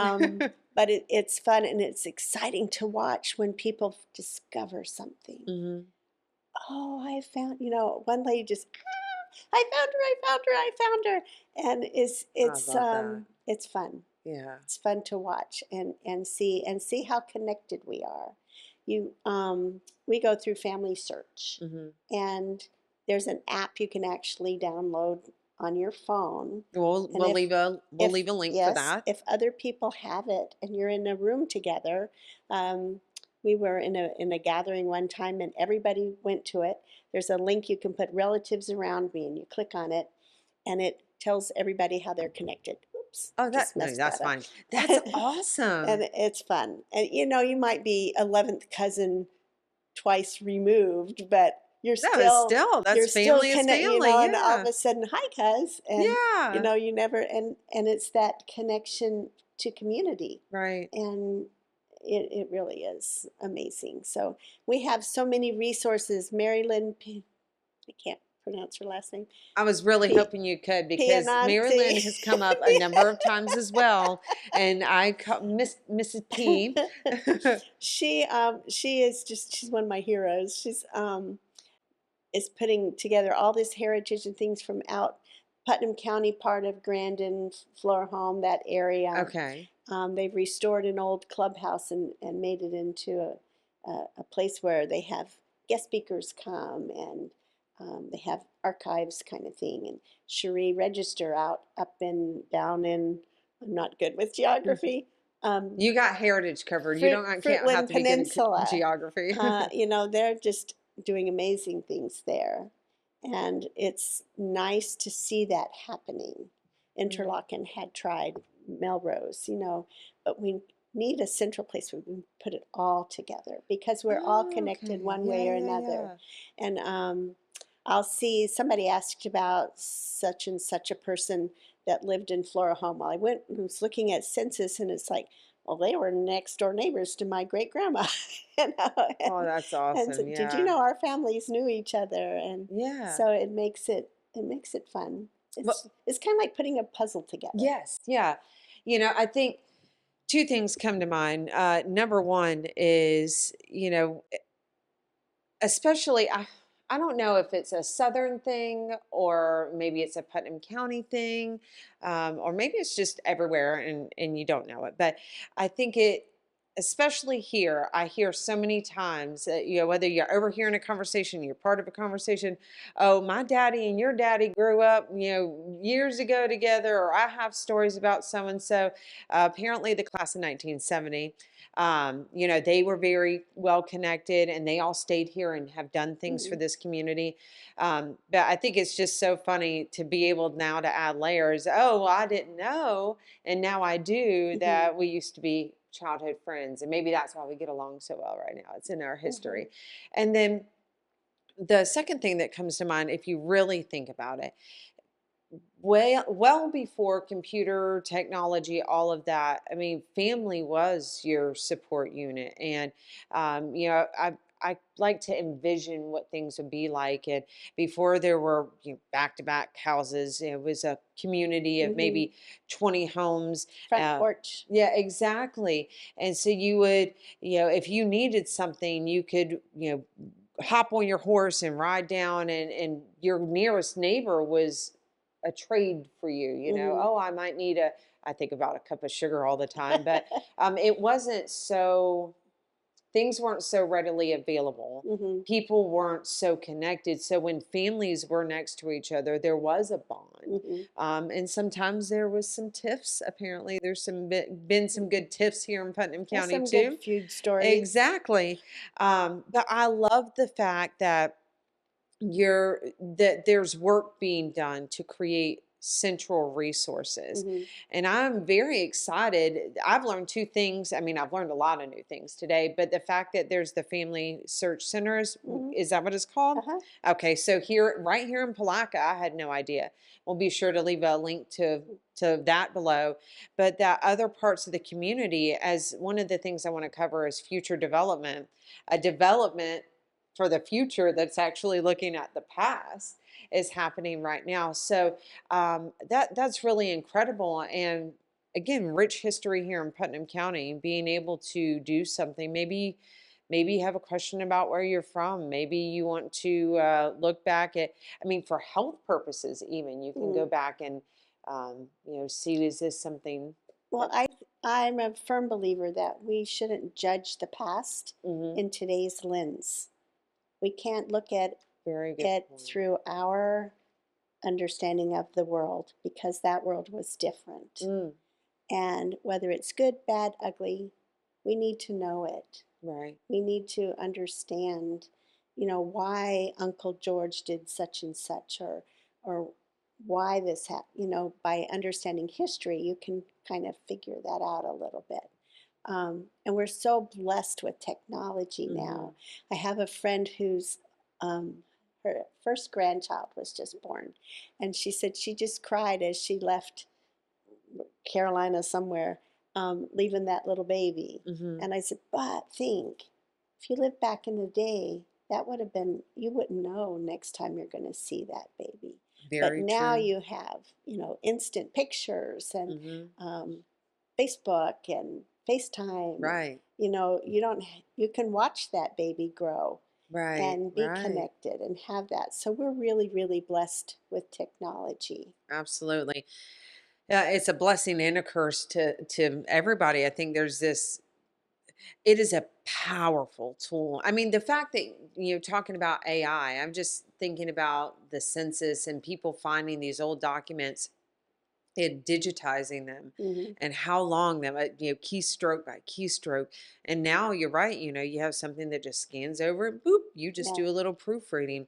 [SPEAKER 2] But it's fun and it's exciting to watch when people discover something.
[SPEAKER 1] Hmm.
[SPEAKER 2] oh, I found, one lady just, I found her, I found her, I found her. And
[SPEAKER 1] I love that.
[SPEAKER 2] it's fun.
[SPEAKER 1] Yeah.
[SPEAKER 2] It's fun to watch and see how connected we are. We go through Family Search,
[SPEAKER 1] Hmm.
[SPEAKER 2] and there's an app you can actually download on your phone.
[SPEAKER 1] We'll
[SPEAKER 2] And
[SPEAKER 1] we'll leave a we'll
[SPEAKER 2] if
[SPEAKER 1] leave a link for
[SPEAKER 2] yes,
[SPEAKER 1] that.
[SPEAKER 2] if other people have it and you're in a room together, um, we were in a gathering one time and everybody went to it. There's a link you can put relatives around me, and you click on it, and it tells everybody how they're connected. Oops,
[SPEAKER 1] Oh,
[SPEAKER 2] just
[SPEAKER 1] no,
[SPEAKER 2] messed
[SPEAKER 1] that's
[SPEAKER 2] that up.
[SPEAKER 1] fine. That's awesome.
[SPEAKER 2] And it's fun. And you might be 11th cousin twice removed, but you're
[SPEAKER 1] No, it's
[SPEAKER 2] still
[SPEAKER 1] still
[SPEAKER 2] you're
[SPEAKER 1] that's
[SPEAKER 2] still
[SPEAKER 1] family is
[SPEAKER 2] connect,
[SPEAKER 1] family.
[SPEAKER 2] and all of
[SPEAKER 1] Yeah.
[SPEAKER 2] a sudden, hi, cuz, and
[SPEAKER 1] Yeah.
[SPEAKER 2] you never, and it's that connection to community,
[SPEAKER 1] Right.
[SPEAKER 2] and it really is amazing. So we have so many resources. I can't pronounce her last name.
[SPEAKER 1] I was really
[SPEAKER 2] P
[SPEAKER 1] hoping you could because Mary
[SPEAKER 2] Piananti.
[SPEAKER 1] Lynn has come up a number of times as well, and I call Miss Mrs. P.
[SPEAKER 2] She's one of my heroes. She's is putting together all this heritage and things from out Putnam County, part of Grandin, Flora Home, that area.
[SPEAKER 1] Okay.
[SPEAKER 2] They've restored an old clubhouse and made it into a place where they have guest speakers come, and they have archives kind of thing. And Cherie Register up and down in, I'm not good with geography, um,
[SPEAKER 1] You got heritage covered. You don't can't have
[SPEAKER 2] Fruitland
[SPEAKER 1] to be good at
[SPEAKER 2] Peninsula.
[SPEAKER 1] geography.
[SPEAKER 2] They're just doing amazing things there. And it's nice to see that happening.
[SPEAKER 1] Mhm.
[SPEAKER 2] Interlochen had tried Melrose, but we need a central place where we can put it all together because we're all
[SPEAKER 1] Oh,
[SPEAKER 2] connected
[SPEAKER 1] okay.
[SPEAKER 2] one way
[SPEAKER 1] Yeah,
[SPEAKER 2] or
[SPEAKER 1] yeah,
[SPEAKER 2] another.
[SPEAKER 1] yeah.
[SPEAKER 2] And I'll see somebody asked about such and such a person that lived in Flora Home. Well, I went and was looking at census, and it's like, well, they were next door neighbors to my great grandma. you know,
[SPEAKER 1] Oh,
[SPEAKER 2] and,
[SPEAKER 1] that's
[SPEAKER 2] and so,
[SPEAKER 1] awesome.
[SPEAKER 2] did you
[SPEAKER 1] Yeah.
[SPEAKER 2] know our families knew each other? And
[SPEAKER 1] Yeah.
[SPEAKER 2] so it makes it fun.
[SPEAKER 1] Well,
[SPEAKER 2] It's kind of like putting a puzzle together.
[SPEAKER 1] yes. Yeah. I think two things come to mind. Number one is, especially I don't know if it's a southern thing or maybe it's a Putnam County thing, or maybe it's just everywhere and you don't know it. But I think it, especially here, I hear so many times that, whether you're overhearing a conversation, you're part of a conversation. Oh, my daddy and your daddy grew up, years ago together, or I have stories about so and so. Apparently, the class of 1970, they were very well connected and they all stayed here and have done things for
[SPEAKER 2] Mhm.
[SPEAKER 1] this community. But I think it's just so funny to be able now to add layers. Oh, well, I didn't know, and now I do,
[SPEAKER 2] Mhm.
[SPEAKER 1] that we used to be childhood friends. And maybe that's why we get along so well right now. It's in our
[SPEAKER 2] Mhm.
[SPEAKER 1] history. And then the second thing that comes to mind, if you really think about it, well before computer technology, all of that, I mean, family was your support unit. And I like to envision what things would be like. And before there were, back-to-back houses, it was a community of
[SPEAKER 2] Mhm.
[SPEAKER 1] maybe 20 homes.
[SPEAKER 2] Front
[SPEAKER 1] uh,
[SPEAKER 2] porch.
[SPEAKER 1] yeah, exactly. And so you would, if you needed something, you could, hop on your horse and ride down, and your nearest neighbor was a trade for you.
[SPEAKER 2] Mhm.
[SPEAKER 1] Oh, I might need I think about a cup of sugar all the time. But it wasn't so, things weren't so readily available.
[SPEAKER 2] Mhm.
[SPEAKER 1] People weren't so connected. So when families were next to each other, there was a bond.
[SPEAKER 2] Mhm.
[SPEAKER 1] And sometimes there was some tiffs. Apparently, there's been some good tiffs here in Putnam
[SPEAKER 2] There's
[SPEAKER 1] County
[SPEAKER 2] some good
[SPEAKER 1] too.
[SPEAKER 2] feud stories.
[SPEAKER 1] Exactly. But I love the fact that there's work being done to create central resources.
[SPEAKER 2] Mhm.
[SPEAKER 1] And I'm very excited. I've learned two things. I mean, I've learned a lot of new things today, but the fact that there's the family search centers,
[SPEAKER 2] Mhm.
[SPEAKER 1] is that what it's called?
[SPEAKER 2] Uh-huh.
[SPEAKER 1] Okay, so here, right here in Palaca, I had no idea. We'll be sure to leave a link to that below. But that other parts of the community, as one of the things I want to cover is future development, a development for the future that's actually looking at the past, is happening right now. So that's really incredible. And again, rich history here in Putnam County, being able to do something, maybe Maybe you have a question about where you're from. Maybe you want to look back at, I mean, for health purposes, even you can
[SPEAKER 2] Mm.
[SPEAKER 1] go back and, see, is this something
[SPEAKER 2] Well,
[SPEAKER 1] that,
[SPEAKER 2] I'm a firm believer that we shouldn't judge the past
[SPEAKER 1] hmm
[SPEAKER 2] in today's lens. We can't look at
[SPEAKER 1] very good
[SPEAKER 2] it
[SPEAKER 1] point.
[SPEAKER 2] through our understanding of the world because that world was different.
[SPEAKER 1] Mm,
[SPEAKER 2] And whether it's good, bad, ugly, we need to know it.
[SPEAKER 1] right.
[SPEAKER 2] We need to understand, why Uncle George did such and such, or why this happened. By understanding history, you can kind of figure that out a little bit. And we're so blessed with technology
[SPEAKER 1] hmm
[SPEAKER 2] now. I have a friend whose her first grandchild was just born, and she said she just cried as she left Carolina somewhere, leaving that little baby.
[SPEAKER 1] hmm
[SPEAKER 2] And I said, but think, if you lived back in the day, that would have been, you wouldn't know next time you're going to see that baby. But
[SPEAKER 1] Very
[SPEAKER 2] now
[SPEAKER 1] true.
[SPEAKER 2] you have, instant pictures and
[SPEAKER 1] hmm
[SPEAKER 2] um, Facebook and FaceTime. And,
[SPEAKER 1] Right.
[SPEAKER 2] you don't, you can watch that baby grow
[SPEAKER 1] Right.
[SPEAKER 2] and be
[SPEAKER 1] Right.
[SPEAKER 2] connected and have that. So we're really, really blessed with technology.
[SPEAKER 1] Absolutely. Yeah, it's a blessing and a curse to everybody. I think there's this, it is a powerful tool. I mean, the fact that you're talking about AI, I'm just thinking about the census and people finding these old documents and digitizing them
[SPEAKER 2] Hmm.
[SPEAKER 1] and how long them, keystroke by keystroke. And now you're right, you have something that just scans over and boop, you just
[SPEAKER 2] Yeah.
[SPEAKER 1] do a little proofreading.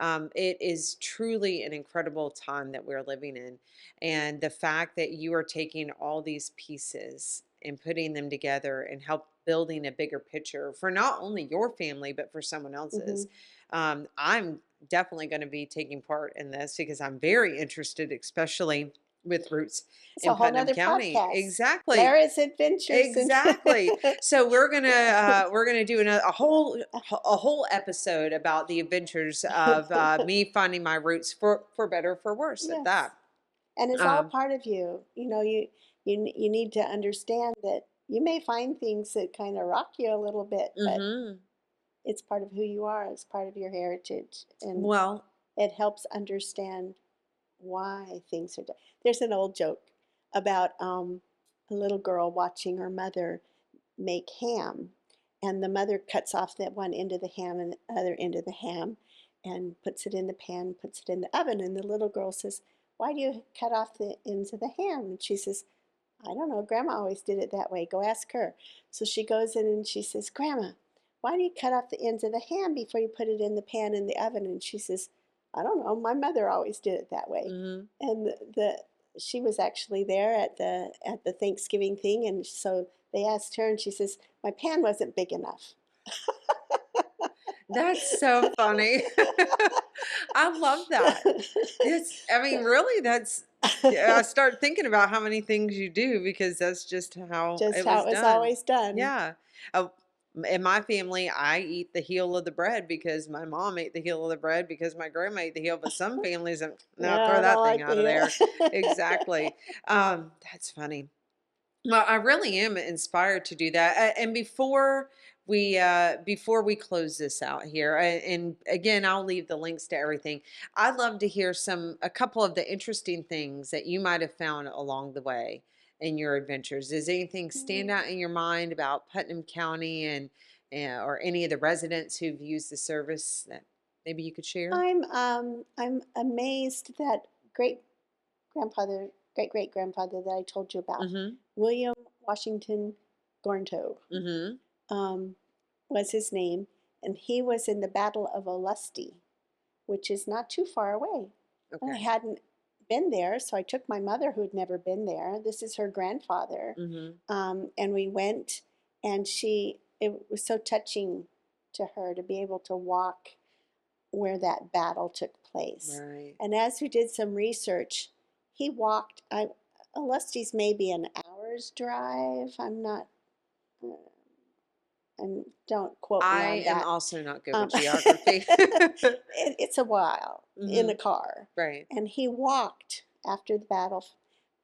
[SPEAKER 1] It is truly an incredible time that we're living in. And the fact that you are taking all these pieces and putting them together and help building a bigger picture for not only your family, but for someone
[SPEAKER 2] Hmm.
[SPEAKER 1] else's. I'm definitely going to be taking part in this because I'm very interested, especially with roots
[SPEAKER 2] It's
[SPEAKER 1] in
[SPEAKER 2] a whole
[SPEAKER 1] Putnam
[SPEAKER 2] nother
[SPEAKER 1] County.
[SPEAKER 2] podcast.
[SPEAKER 1] Exactly.
[SPEAKER 2] Lara's adventures and
[SPEAKER 1] Exactly. So we're gonna do a whole episode about the adventures of me finding my roots for better or for worse at
[SPEAKER 2] yes.
[SPEAKER 1] that.
[SPEAKER 2] And it's all
[SPEAKER 1] Um,
[SPEAKER 2] part of you. You need to understand that you may find things that kind of rock you a little bit, but
[SPEAKER 1] mhm.
[SPEAKER 2] it's part of who you are. It's part of your heritage, and
[SPEAKER 1] Well,
[SPEAKER 2] it helps understand why things are done. There's an old joke about a little girl watching her mother make ham, and the mother cuts off that one end of the ham and the other end of the ham and puts it in the pan, puts it in the oven, and the little girl says, why do you cut off the ends of the ham? And she says, I don't know, Grandma always did it that way, go ask her. So she goes in and she says, Grandma, why do you cut off the ends of the ham before you put it in the pan in the oven? And she says, I don't know, my mother always did it that way.
[SPEAKER 1] mhm.
[SPEAKER 2] And she was actually there at the Thanksgiving thing, and so they asked her, and she says, my pan wasn't big enough.
[SPEAKER 1] That's so funny. I love that. I mean, really, yeah, I start thinking about how many things you do because that's just how
[SPEAKER 2] Just
[SPEAKER 1] it
[SPEAKER 2] how
[SPEAKER 1] was
[SPEAKER 2] it was
[SPEAKER 1] done.
[SPEAKER 2] always done.
[SPEAKER 1] Yeah. Uh, in my family, I eat the heel of the bread because my mom ate the heel of the bread because my grandma ate the heel. But some families, no,
[SPEAKER 2] Yeah,
[SPEAKER 1] throw
[SPEAKER 2] I don't
[SPEAKER 1] that thing
[SPEAKER 2] like to
[SPEAKER 1] out of there.
[SPEAKER 2] hear.
[SPEAKER 1] Exactly. That's funny. Well, I really am inspired to do that. And before we close this out here, and again, I'll leave the links to everything. I'd love to hear a couple of the interesting things that you might have found along the way in your adventures. Does anything stand out in your mind about Putnam County or any of the residents who've used the service that maybe you could share?
[SPEAKER 2] I'm amazed that great grandfather, great great grandfather that I told you about,
[SPEAKER 1] Mm-hmm.
[SPEAKER 2] William Washington Gornto,
[SPEAKER 1] Mm-hmm.
[SPEAKER 2] um, was his name, and he was in the Battle of Olustee, which is not too far away. And I
[SPEAKER 1] Okay.
[SPEAKER 2] hadn't been there, so I took my mother, who had never been there. This is her grandfather,
[SPEAKER 1] Mm-hmm.
[SPEAKER 2] and we went, and it was so touching to her to be able to walk where that battle took place.
[SPEAKER 1] Right.
[SPEAKER 2] And as we did some research, he walked. Ulustee's maybe an hour's drive. I'm not. Uh, and don't quote me
[SPEAKER 1] I
[SPEAKER 2] on
[SPEAKER 1] am
[SPEAKER 2] that.
[SPEAKER 1] also not good with
[SPEAKER 2] Um,
[SPEAKER 1] geography.
[SPEAKER 2] it's a while in
[SPEAKER 1] hmm
[SPEAKER 2] a car.
[SPEAKER 1] Right.
[SPEAKER 2] And he walked after the battle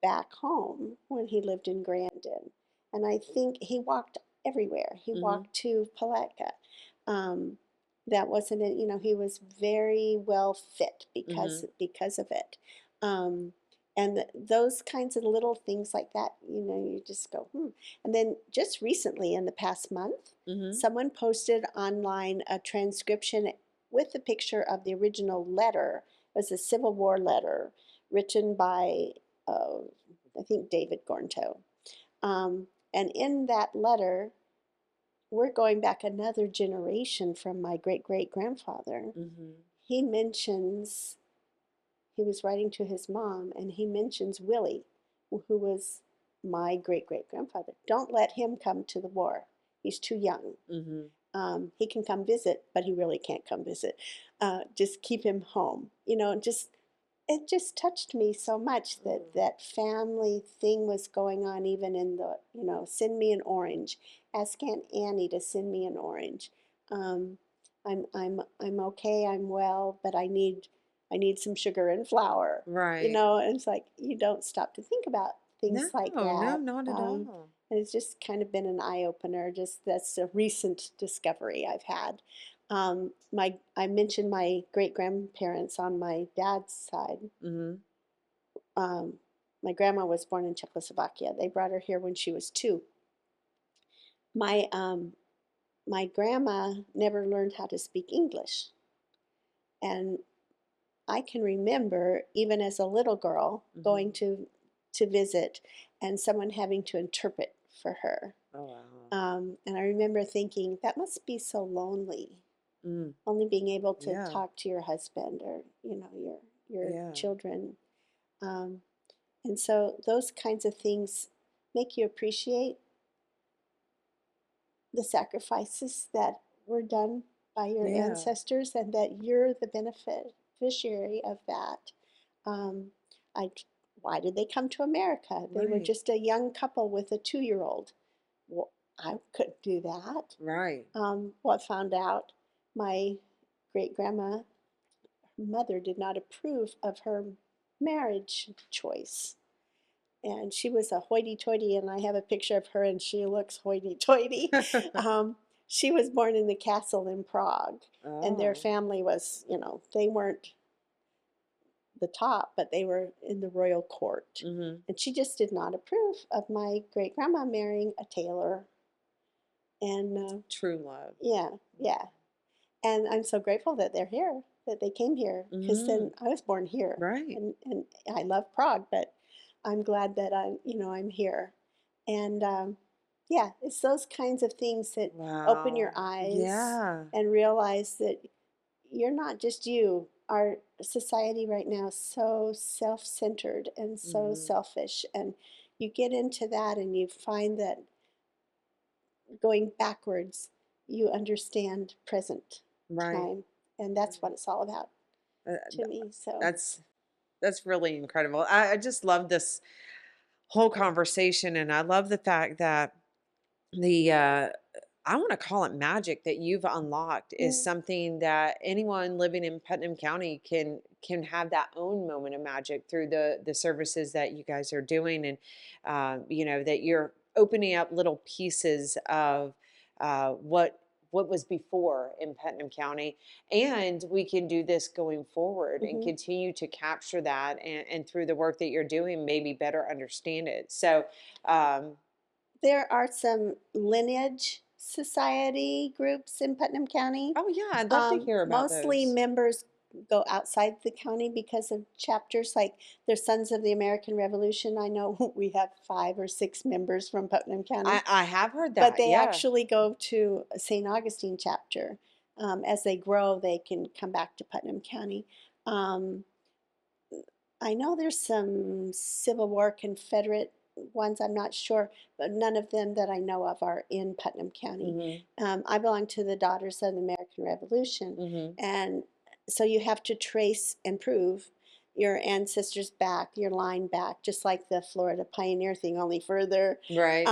[SPEAKER 2] back home when he lived in Grandin. And I think he walked everywhere. He
[SPEAKER 1] Mm-hmm.
[SPEAKER 2] walked to Palatka. Um, that wasn't it. He was very well fit
[SPEAKER 1] Mm-hmm.
[SPEAKER 2] because of it. Um, and those kinds of little things like that, you just go, hmm. And then just recently, in the past month,
[SPEAKER 1] Mm-hmm.
[SPEAKER 2] someone posted online a transcription with a picture of the original letter. It was a Civil War letter written by, uh, I think, David Gornto. And in that letter, we're going back another generation from my great great grandfather.
[SPEAKER 1] Mm-hmm.
[SPEAKER 2] He mentions, he was writing to his mom, and he mentions Willie, who was my great great grandfather. Don't let him come to the war. He's too young.
[SPEAKER 1] Mm-hmm.
[SPEAKER 2] He can come visit, but he really can't come visit. Just keep him home. Just it just touched me so much that
[SPEAKER 1] Mm.
[SPEAKER 2] that family thing was going on, even in the, send me an orange. Ask Aunt Annie to send me an orange. Um, I'm okay. I'm well, but I need some sugar and flour.
[SPEAKER 1] Right.
[SPEAKER 2] And it's like you don't stop to think about
[SPEAKER 1] No,
[SPEAKER 2] things like
[SPEAKER 1] no,
[SPEAKER 2] that.
[SPEAKER 1] not at all.
[SPEAKER 2] And it's just kind of been an eye opener. Just that's a recent discovery I've had. I mentioned my great grandparents on my dad's side.
[SPEAKER 1] Mm-hmm.
[SPEAKER 2] Um, my grandma was born in Czechoslovakia. They brought her here when she was 2. My grandma never learned how to speak English, and I can remember, even as a little girl,
[SPEAKER 1] Mm-hmm.
[SPEAKER 2] going to visit, and someone having to interpret for her.
[SPEAKER 1] Oh wow.
[SPEAKER 2] And I remember thinking that must be so lonely,
[SPEAKER 1] Mm.
[SPEAKER 2] only being able to
[SPEAKER 1] Yeah.
[SPEAKER 2] talk to your husband or your
[SPEAKER 1] Yeah.
[SPEAKER 2] children. Um, and so those kinds of things make you appreciate the sacrifices that were done by your
[SPEAKER 1] Yeah.
[SPEAKER 2] ancestors, and that you're the beneficiary of that. Um, I, why did they come to America? They were
[SPEAKER 1] Right.
[SPEAKER 2] just a young couple with a 2-year-old. Well, I couldn't do that.
[SPEAKER 1] Right.
[SPEAKER 2] What found out, my great grandma, mother, did not approve of her marriage choice. And she was a hoity toity, and I have a picture of her, and she looks hoity toity. Um, she was born in the castle in Prague, and their
[SPEAKER 1] Oh.
[SPEAKER 2] family was, they weren't the top, but they were in the royal court.
[SPEAKER 1] Mm-hmm.
[SPEAKER 2] And she just did not approve of my great grandma marrying a tailor. And
[SPEAKER 1] True love.
[SPEAKER 2] yeah, yeah. And I'm so grateful that they're here, that they came here, because
[SPEAKER 1] Mm-hmm.
[SPEAKER 2] then I was born here,
[SPEAKER 1] Right.
[SPEAKER 2] and I love Prague, but I'm glad that I'm here, and yeah, it's those kinds of things that open your
[SPEAKER 1] Wow.
[SPEAKER 2] eyes
[SPEAKER 1] Yeah.
[SPEAKER 2] and realize that you're not just you. Our society right now is so self-centered and so
[SPEAKER 1] Mm-hmm.
[SPEAKER 2] selfish, and you get into that and you find that going backwards, you understand present
[SPEAKER 1] Right.
[SPEAKER 2] time, and that's what
[SPEAKER 1] Right.
[SPEAKER 2] it's all about
[SPEAKER 1] Uh,
[SPEAKER 2] to me. So,
[SPEAKER 1] that's that's really incredible. I just love this whole conversation, and I love the fact that the I want to call it magic that you've unlocked is
[SPEAKER 2] mm,
[SPEAKER 1] something that anyone living in Putnam County can have that own moment of magic through the services that you guys are doing, and that you're opening up little pieces of what was before in Putnam County, and we can do this going forward and
[SPEAKER 2] mhm.
[SPEAKER 1] continue to capture that, and through the work that you're doing, maybe better understand it. So, um,
[SPEAKER 2] There are some lineage society groups in Putnam County.
[SPEAKER 1] oh yeah, I'd love to hear about
[SPEAKER 2] Mostly
[SPEAKER 1] those.
[SPEAKER 2] members go outside the county because of chapters like their Sons of the American Revolution. I know we have 5 or 6 members from Putnam County,
[SPEAKER 1] I have heard
[SPEAKER 2] but
[SPEAKER 1] that,
[SPEAKER 2] they
[SPEAKER 1] yeah.
[SPEAKER 2] actually go to a St. Augustine chapter. As they grow, they can come back to Putnam County. Um, I know there's some Civil War Confederate ones, I'm not sure, but none of them that I know of are in Putnam County.
[SPEAKER 1] Mhm,
[SPEAKER 2] I belong to the Daughters of the American Revolution,
[SPEAKER 1] mhm.
[SPEAKER 2] and so you have to trace and prove your ancestors back, your line back, just like the Florida Pioneer thing, only further,
[SPEAKER 1] Right.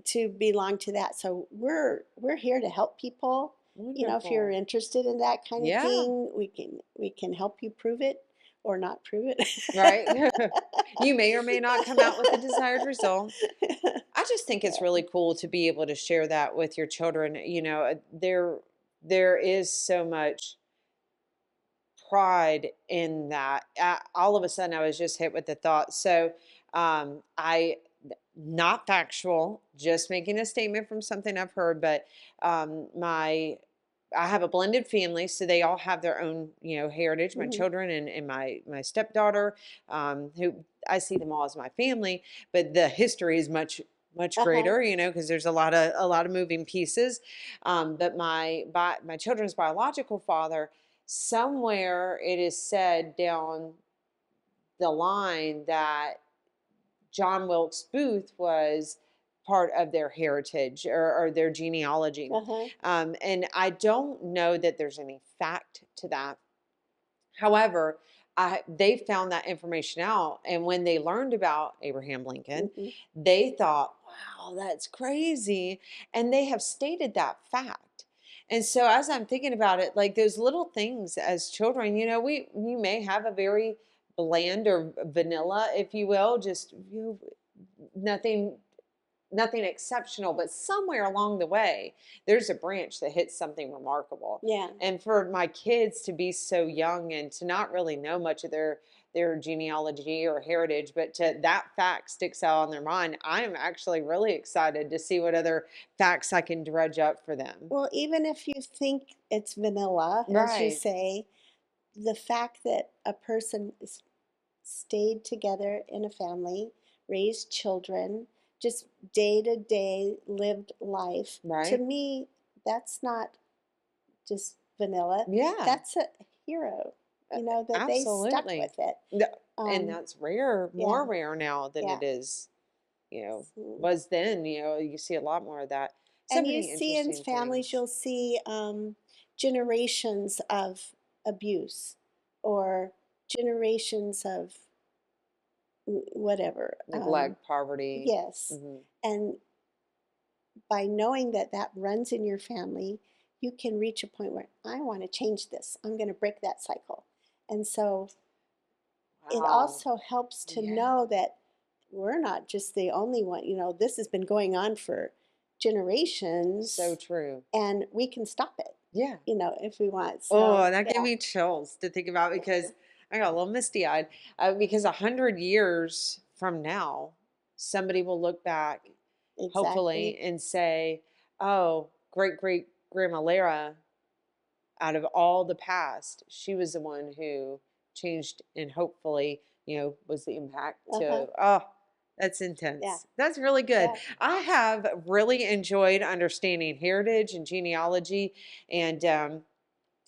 [SPEAKER 2] to belong to that. So we're here to help people. If you're
[SPEAKER 1] Wonderful.
[SPEAKER 2] interested in that kind of
[SPEAKER 1] Yeah,
[SPEAKER 2] thing, we can help you prove it or not prove it.
[SPEAKER 1] right? You may or may not come out with the desired result. I just think it's
[SPEAKER 2] Yeah.
[SPEAKER 1] really cool to be able to share that with your children. There is so much pride in that. All of a sudden, I was just hit with the thought. So, I not factual, just making a statement from something I've heard, but my I have a blended family, so they all have their own, heritage. My
[SPEAKER 2] Hmm.
[SPEAKER 1] children and my stepdaughter, who I see them all as my family, but the history is much
[SPEAKER 2] Uh-huh.
[SPEAKER 1] greater, because there's a lot of moving pieces. But my children's biological father, somewhere it is said down the line that John Wilkes Booth was part of their heritage or their genealogy.
[SPEAKER 2] Uh-huh.
[SPEAKER 1] And I don't know that there's any fact to that. However, they found that information out. And when they learned about Abraham Lincoln,
[SPEAKER 2] Hmm.
[SPEAKER 1] they thought, wow, that's crazy. And they have stated that fact. And so as I'm thinking about it, like those little things as children, we may have a very bland or vanilla, if you will, just nothing nothing exceptional, but somewhere along the way, there's a branch that hits something remarkable.
[SPEAKER 2] Yeah.
[SPEAKER 1] And for my kids to be so young and to not really know much of their genealogy or heritage, but to that fact sticks out on their mind, I am actually really excited to see what other facts I can dredge up for them.
[SPEAKER 2] Well, even if you think it's vanilla, as you
[SPEAKER 1] Right,
[SPEAKER 2] say, the fact that a person stayed together in a family, raised children, just day to day lived life, to
[SPEAKER 1] right.
[SPEAKER 2] me, that's not just vanilla.
[SPEAKER 1] Yeah,
[SPEAKER 2] That's a hero, that they stuck
[SPEAKER 1] absolutely.
[SPEAKER 2] with it.
[SPEAKER 1] Th- And
[SPEAKER 2] Um,
[SPEAKER 1] that's rare, more
[SPEAKER 2] yeah,
[SPEAKER 1] rare now than
[SPEAKER 2] yeah.
[SPEAKER 1] it is,
[SPEAKER 2] So,
[SPEAKER 1] was then. You see a lot more of that. So
[SPEAKER 2] and you
[SPEAKER 1] many
[SPEAKER 2] see in
[SPEAKER 1] interesting
[SPEAKER 2] families,
[SPEAKER 1] things.
[SPEAKER 2] you'll see generations of abuse or generations of whatever.
[SPEAKER 1] Neglect, poverty.
[SPEAKER 2] Yes.
[SPEAKER 1] Hmm.
[SPEAKER 2] And by knowing that that runs in your family, you can reach a point where I want to change this. I'm going to break that cycle. And so it
[SPEAKER 1] Wow.
[SPEAKER 2] also helps to
[SPEAKER 1] Yeah.
[SPEAKER 2] know that we're not just the only one. This has been going on for
[SPEAKER 1] So
[SPEAKER 2] generations
[SPEAKER 1] true.
[SPEAKER 2] and we can stop it,
[SPEAKER 1] Yeah.
[SPEAKER 2] if we want. So,
[SPEAKER 1] Oh, that gave
[SPEAKER 2] yeah,
[SPEAKER 1] me chills to think about because I got a little misty eyed. Because 100 years from now, somebody will look back, hopefully,
[SPEAKER 2] exactly.
[SPEAKER 1] and say, "Oh, great great grandma Lara, out of all the past, she was the one who changed and hopefully, was the impact
[SPEAKER 2] Uh-huh.
[SPEAKER 1] to, oh, that's
[SPEAKER 2] Yeah,
[SPEAKER 1] intense. That's really good.
[SPEAKER 2] yeah.
[SPEAKER 1] I have really enjoyed understanding heritage and genealogy. And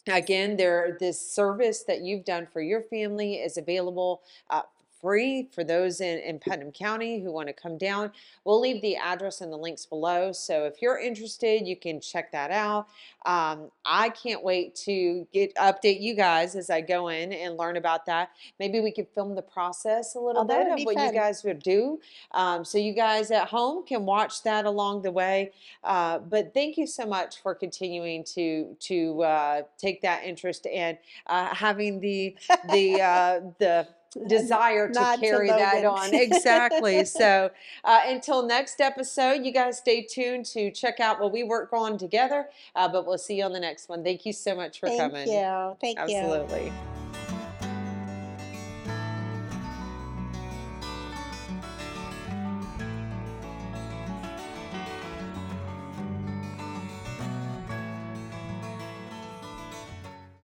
[SPEAKER 1] again, this service that you've done for your family is available free for those in Putnam County who want to come down. We'll leave the address and the links below. So if you're interested, you can check that out. I can't wait to update you guys as I go in and learn about that. Maybe we could film the process a little
[SPEAKER 2] Oh, that
[SPEAKER 1] bit
[SPEAKER 2] would
[SPEAKER 1] of
[SPEAKER 2] be
[SPEAKER 1] what you
[SPEAKER 2] fun.
[SPEAKER 1] guys would do. So you guys at home can watch that along the way. But thank you so much for continuing to take that interest and having the desire to
[SPEAKER 2] Nod to
[SPEAKER 1] carry that
[SPEAKER 2] Logan.
[SPEAKER 1] on. Exactly. So until next episode, you guys stay tuned to check out what we work on together. But we'll see you on the next one. Thank you so much for
[SPEAKER 2] Thank
[SPEAKER 1] coming.
[SPEAKER 2] you. Thank you.
[SPEAKER 1] Absolutely.